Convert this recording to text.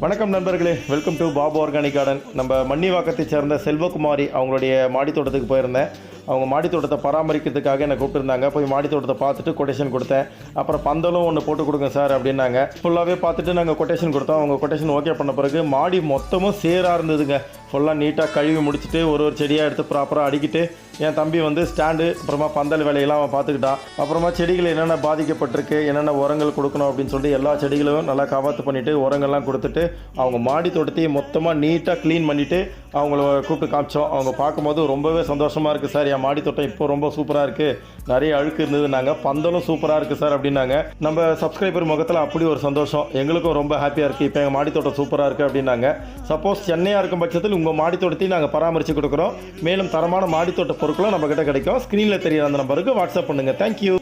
வணக்கம் நண்பர்களே, welcome to Babu organic garden. நம்ம மன்னிவாக்கத்தை சேர்ந்த செல்வகுமாரி அவங்களுடைய மாடி தோட்டத்துக்கு போயிருந்தேன். அவங்க மாடி தோட்டத்தை பராமரிக்கிறதுக்காக என்னை கூப்பிட்டுருந்தாங்க. போய் மாடி தோட்டத்தை பார்த்துட்டு கொட்டேஷன் கொடுத்தேன். அப்புறம் பந்தலும் ஒன்று போட்டு கொடுங்க சார் அப்படின்னாங்க. ஃபுல்லாகவே பார்த்துட்டு நாங்கள் கொட்டேஷன் கொடுத்தோம். அவங்க கொட்டேஷன் ஓகே பண்ண பிறகு மாடி மொத்தமும் சேராக இருந்ததுங்க. ஃபுல்லாக நீட்டாக கழுவி முடிச்சுட்டு ஒரு செடியாக எடுத்து ப்ராப்பராக அடிக்கிட்டு என் தம்பி வந்து ஸ்டாண்டு அப்புறமா பந்தல் வேலையெல்லாம் அவன் பார்த்துக்கிட்டான். அப்புறமா செடிகள் என்னென்ன பாதிக்கப்பட்டிருக்கு, என்னென்ன உரங்கள் கொடுக்கணும் அப்படின்னு சொல்லிட்டு எல்லா செடிகளும் நல்லா கவாத்து பண்ணிவிட்டு உரங்கள்லாம் கொடுத்துட்டு அவங்க மாடி தோட்டத்தையும் மொத்தமாக நீட்டாக க்ளீன் பண்ணிவிட்டு அவங்கள கூப்பிட்டு காமிச்சோம். அவங்க பார்க்கும்போது ரொம்பவே சந்தோஷமாக இருக்குது சார், என் மாடி தோட்டம் இப்போ ரொம்ப சூப்பராக இருக்குது, நிறைய அழுக்கு இருந்ததுன்னாங்க. பந்தலும் சூப்பராக இருக்குது சார் அப்படின்னாங்க. நம்ம சப்ஸ்கிரைபர் முகத்தில் அப்படி ஒரு சந்தோஷம், எங்களுக்கும் ரொம்ப ஹாப்பியாக இருக்குது. இப்போ எங்கள் மாடி தோட்டம் சூப்பராக இருக்குது அப்படின்னாங்க. சப்போஸ் சென்னையாக இருக்கும் பட்சத்தில் உங்கள் மாடி தோட்டத்தையும் நாங்கள் பராமரித்து கொடுக்குறோம். மேலும் தரமான மாடி தோட்ட பொருட்களும் நம்மக்கிட்ட கிடைக்கும். ஸ்க்ரீனில் தெரியிற அந்த நம்பருக்கு வாட்ஸ்அப் பண்ணுங்கள். தேங்க்யூ.